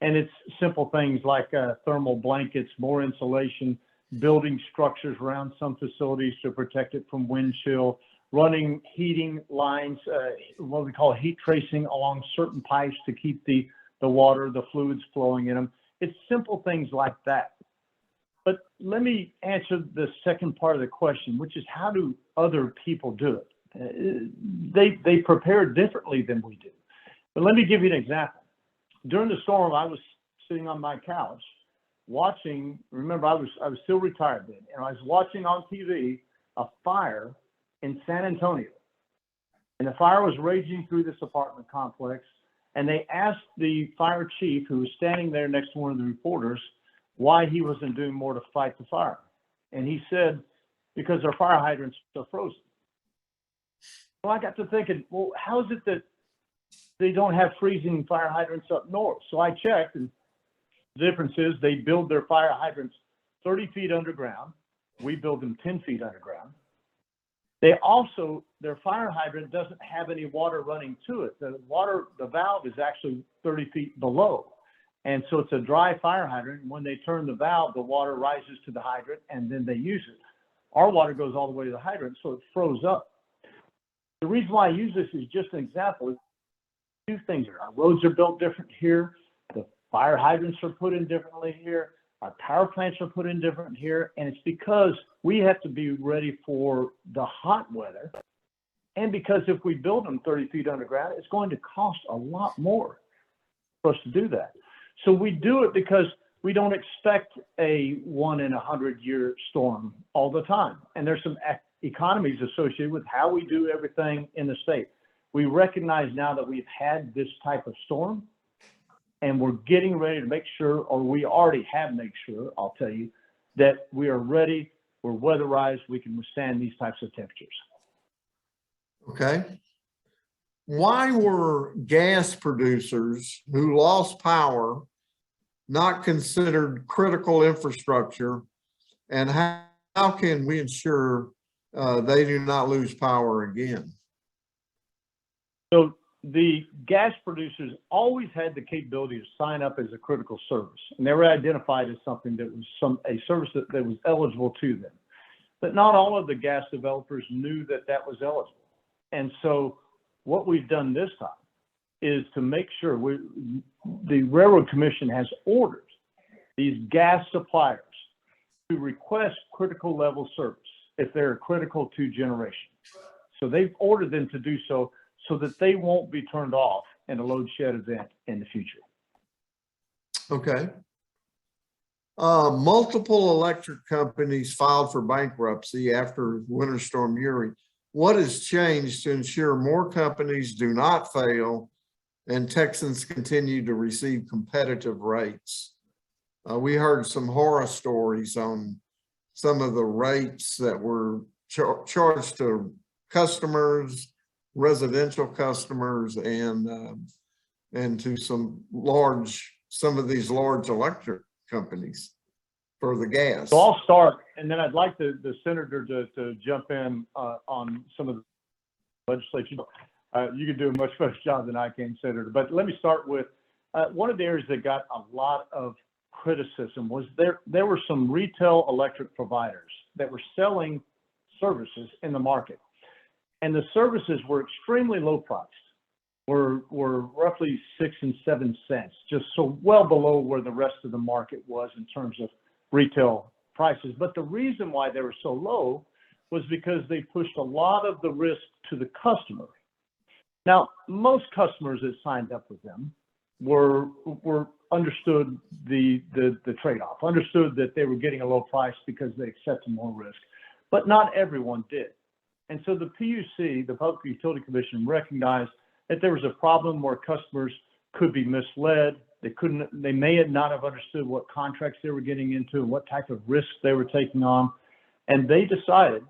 And it's simple things like thermal blankets, more insulation, building structures around some facilities to protect it from wind chill, running heating lines, what we call heat tracing along certain pipes to keep the water, the fluids flowing in them. It's simple things like that. But let me answer the second part of the question, which is how do other people do it? They prepare differently than we do. But let me give you an example. During the storm, I was sitting on my couch watching, remember I was still retired then, and I was watching on TV a fire in San Antonio. And the fire was raging through this apartment complex, and they asked the fire chief, who was standing there next to one of the reporters, why he wasn't doing more to fight the fire. And he said, because our fire hydrants are frozen. Well, I got to thinking, well, how is it that they don't have freezing fire hydrants up north? So I checked, and the difference is they build their fire hydrants 30 feet underground. We build them 10 feet underground. They also, their fire hydrant doesn't have any water running to it. The valve is actually 30 feet below. And so it's a dry fire hydrant. When they turn the valve, the water rises to the hydrant and then they use it. Our water goes all the way to the hydrant, so it froze up. The reason why I use this is just an example. Two things here. Our roads are built different here. The fire hydrants are put in differently here. Our power plants are put in different here. And it's because we have to be ready for the hot weather. And because if we build them 30 feet underground, it's going to cost a lot more for us to do that. So we do it because we don't expect a 1 in 100-year storm all the time. And there's some economies associated with how we do everything in the state. We recognize now that we've had this type of storm, and we're getting ready to make sure, or we already have made sure, I'll tell you, that we are ready, we're weatherized, we can withstand these types of temperatures. Okay. Why were gas producers who lost power not considered critical infrastructure, and how can we ensure they do not lose power again? So the gas producers always had the capability to sign up as a critical service, and they were identified as something that was a service that was eligible to them. But not all of the gas developers knew that that was eligible. And so what we've done this time is to make sure the Railroad Commission has ordered these gas suppliers to request critical level service if they're critical to generation. So they've ordered them to do so that they won't be turned off in a load shed event in the future. Okay. Multiple electric companies filed for bankruptcy after Winter Storm Uri. What has changed to ensure more companies do not fail and Texans continue to receive competitive rates? We heard some horror stories on some of the rates that were charged to customers, residential customers, and to some of these large electric companies for the gas. So I'll start, and then I'd like the senator to jump in on some of the legislation. You can do a much better job than I can, Senator. But let me start with one of the areas that got a lot of criticism was there were some retail electric providers that were selling services in the market, and the services were extremely low priced. Were roughly 6 and 7 cents, just so well below where the rest of the market was in terms of retail prices. But the reason why they were so low was because they pushed a lot of the risk to the customer. Now, most customers that signed up with them were understood the trade-off, understood that they were getting a low price because they accepted more risk, but not everyone did. And so the PUC, the Public Utility Commission, recognized that there was a problem where customers could be misled. They may not have understood what contracts they were getting into and what type of risks they were taking on. And they decided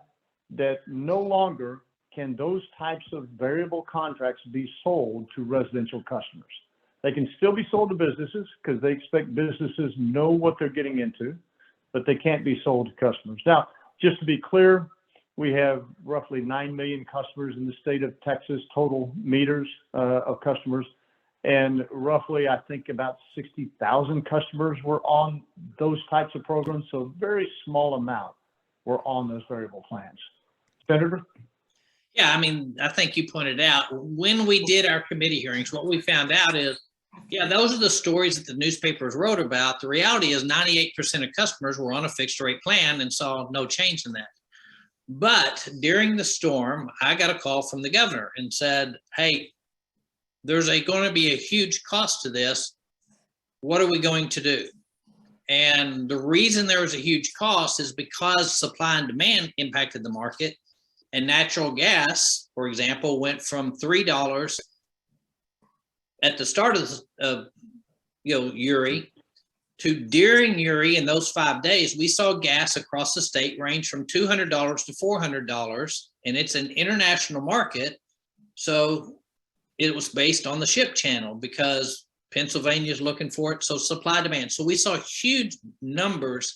that no longer can those types of variable contracts be sold to residential customers. They can still be sold to businesses because they expect businesses know what they're getting into, but they can't be sold to customers. Now, just to be clear, we have roughly 9 million customers in the state of Texas, total meters of customers. And roughly, I think about 60,000 customers were on those types of programs. So a very small amount were on those variable plans. Senator? Yeah, I mean, I think you pointed out when we did our committee hearings, what we found out is, yeah, those are the stories that the newspapers wrote about. The reality is 98% of customers were on a fixed rate plan and saw no change in that. But during the storm, I got a call from the governor and said, hey, there's going to be a huge cost to this. What are we going to do? And the reason there was a huge cost is because supply and demand impacted the market. And natural gas, for example, went from $3 at the start of Uri to during Uri. In those 5 days, we saw gas across the state range from $200 to $400, and it's an international market. So it was based on the ship channel because Pennsylvania is looking for it. So supply demand. So we saw huge numbers.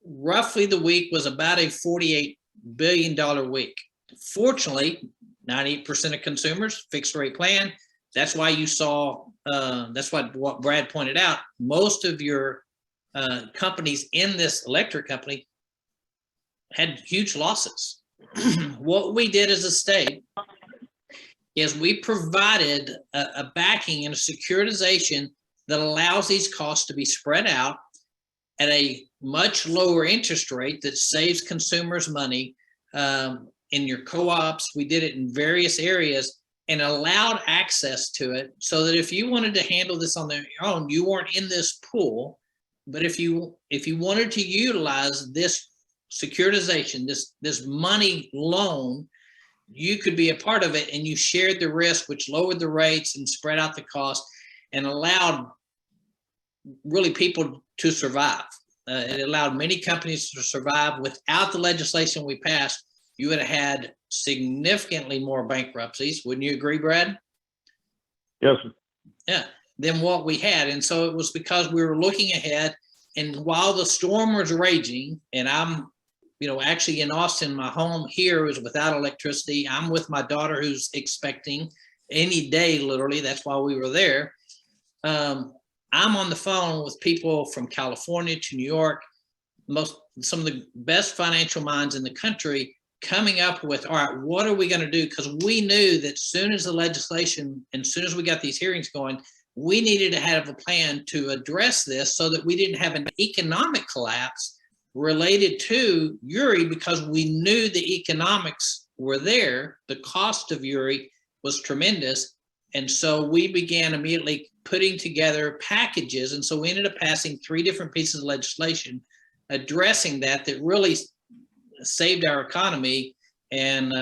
Roughly the week was about a $48 billion week. Fortunately, 98% of consumers, fixed rate plan. That's why you saw, that's what Brad pointed out. Most of your companies in this electric company had huge losses. What we did as a state is we provided a backing and a securitization that allows these costs to be spread out at a much lower interest rate that saves consumers money. In your co-ops, we did it in various areas and allowed access to it so that if you wanted to handle this on your own, you weren't in this pool. But if you wanted to utilize this securitization, this money loan, you could be a part of it, and you shared the risk, which lowered the rates and spread out the cost and allowed really people to survive. It allowed many companies to survive. Without the legislation we passed, you would have had significantly more bankruptcies. Wouldn't you agree, Brad? Yes, sir. Yeah, than what we had. And so it was because we were looking ahead. And while the storm was raging, and I'm, actually in Austin, my home here was without electricity. I'm with my daughter who's expecting any day, literally. That's why we were there. I'm on the phone with people from California to New York, some of the best financial minds in the country, coming up with, all right, what are we going to do? Because we knew that soon as the legislation and soon as we got these hearings going, we needed to have a plan to address this so that we didn't have an economic collapse related to Uri, because we knew the economics were there. The cost of Uri was tremendous. And so we began immediately putting together packages. And so we ended up passing 3 different pieces of legislation addressing that really saved our economy and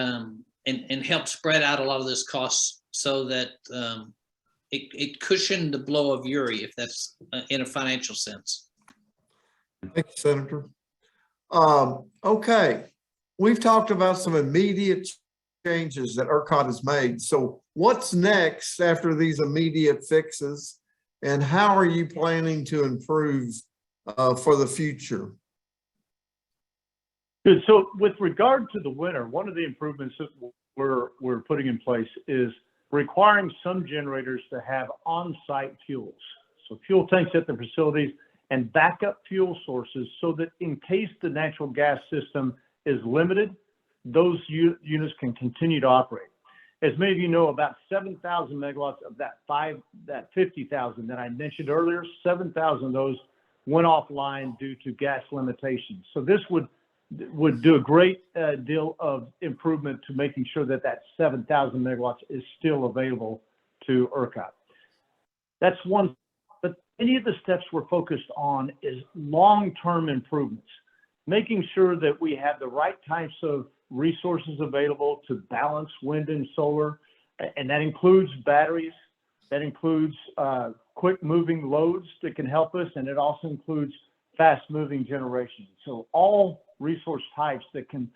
helped spread out a lot of this costs so that it cushioned the blow of Uri, if that's in a financial sense. Thank you, Senator. Okay, we've talked about some immediate changes that ERCOT has made. So what's next after these immediate fixes, and how are you planning to improve for the future? Good. So with regard to the winter, one of the improvements that we're putting in place is requiring some generators to have on-site fuels. So fuel tanks at the facilities and backup fuel sources so that in case the natural gas system is limited, those units can continue to operate. As many of you know, about 7,000 megawatts of that 50,000 that I mentioned earlier, 7,000 of those went offline due to gas limitations. So this would do a great deal of improvement to making sure that 7,000 megawatts is still available to ERCOT. That's one, but any of the steps we're focused on is long-term improvements, making sure that we have the right types of resources available to balance wind and solar, and that includes batteries, that includes quick moving loads that can help us, and it also includes fast moving generation. So all resource types that can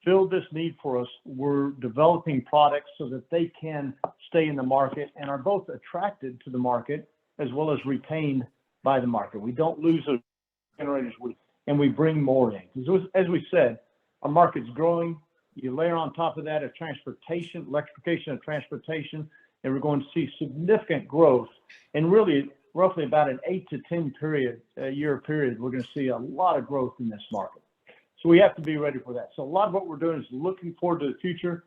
fill this need for us, we're developing products so that they can stay in the market and are both attracted to the market as well as retained by the market. We don't lose those generators, and we bring more in. Because as we said, our market's growing. You layer on top of that a transportation, electrification of transportation, and we're going to see significant growth. And really, roughly about an 8 to 10 year period, we're going to see a lot of growth in this market. So we have to be ready for that. So a lot of what we're doing is looking forward to the future.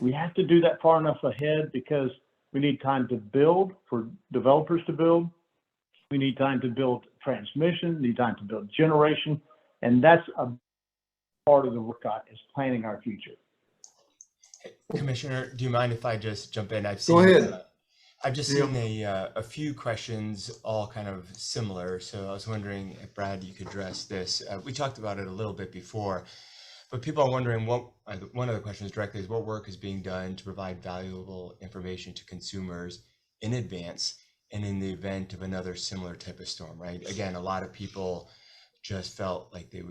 We have to do that far enough ahead because we need time to build, for developers to build. We need time to build transmission, need time to build generation. And that's a part of the ERCOT is planning our future. Commissioner, do you mind if I just jump in? Go ahead. I've just seen a few questions, all kind of similar. So I was wondering if Brad, you could address this. We talked about it a little bit before, but people are wondering one of the questions directly is what work is being done to provide valuable information to consumers in advance and in the event of another similar type of storm, right? Again, a lot of people just felt like they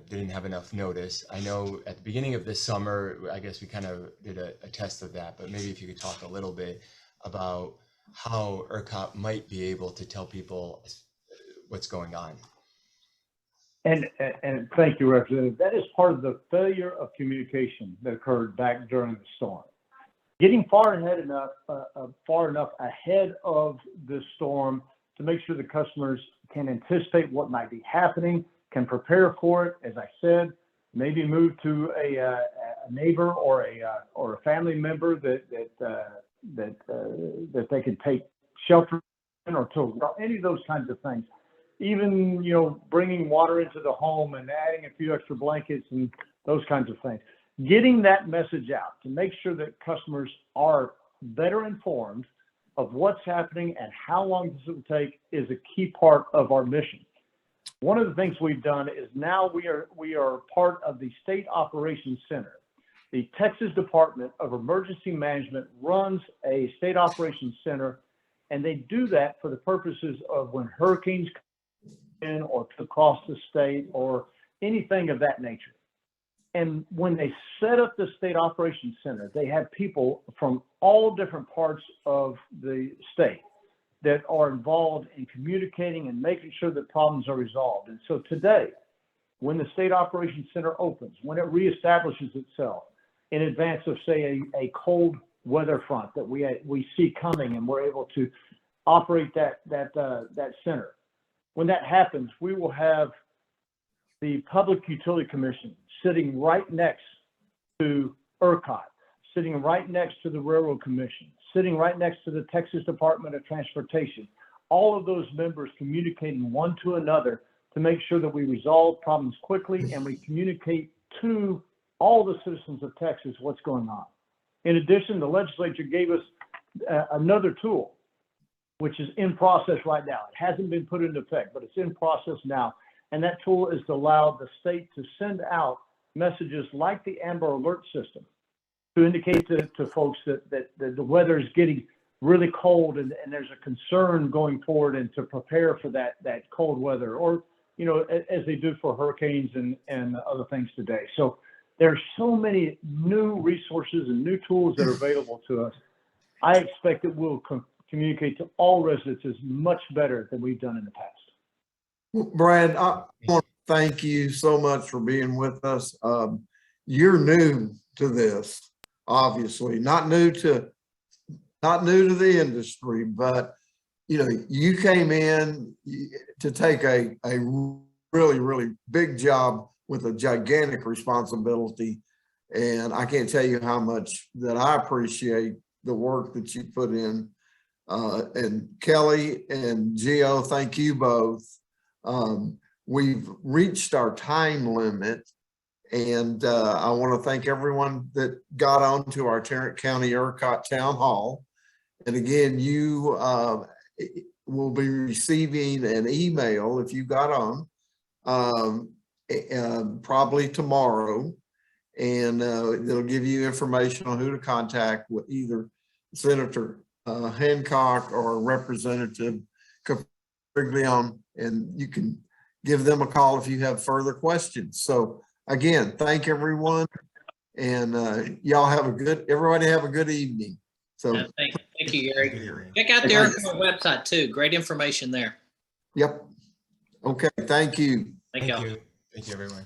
didn't have enough notice. I know at the beginning of this summer, I guess we kind of did a test of that, but maybe if you could talk a little bit about how ERCOT might be able to tell people what's going on. And thank you, Representative. That is part of the failure of communication that occurred back during the storm. Getting far enough ahead of the storm to make sure the customers can anticipate what might be happening, can prepare for it. As I said, maybe move to a neighbor or a family member that they can take shelter in, or to any of those kinds of things. Even bringing water into the home and adding a few extra blankets and those kinds of things. Getting that message out to make sure that customers are better informed of what's happening and how long this will take is a key part of our mission. One of the things we've done is now we are part of the State Operations Center. The Texas Department of Emergency Management runs a State Operations Center, and they do that for the purposes of when hurricanes come in or across the state or anything of that nature. And when they set up the State Operations Center, they have people from all different parts of the state that are involved in communicating and making sure that problems are resolved. And so today, when the State Operations Center opens, when it reestablishes itself in advance of, say, a cold weather front that we see coming, and we're able to operate that center, when that happens, we will have the Public Utility Commission sitting right next to ERCOT, sitting right next to the Railroad Commission, sitting right next to the Texas Department of Transportation. All of those members communicating one to another to make sure that we resolve problems quickly and we communicate to all the citizens of Texas what's going on. In addition, the legislature gave us another tool, which is in process right now. It hasn't been put into effect, but it's in process now. And that tool is to allow the state to send out messages like the Amber Alert system to indicate to folks that the weather is getting really cold and there's a concern going forward, and to prepare for that cold weather, or, you know, as they do for hurricanes and other things today. So there's so many new resources and new tools that are available to us. I expect that we'll communicate to all residents as much better than we've done in the past. Brad, I want to thank you so much for being with us. You're new to this, obviously, not new to the industry, but you know, you came in to take a really, really big job with a gigantic responsibility. And I can't tell you how much that I appreciate the work that you put in. And Kelly and Gio, thank you both. We've reached our time limit, and I want to thank everyone that got on to our Tarrant County ERCOT Town Hall. And again, you will be receiving an email if you got on, probably tomorrow, and it'll give you information on who to contact with either Senator Hancock or Representative Capriglione, and you can give them a call if you have further questions. So again, thank everyone, and everybody have a good evening. So thank you, Gary. Check out the ERCOT website too. Great information there. Yep. Okay. Thank you. Thank you. Thank you, everyone.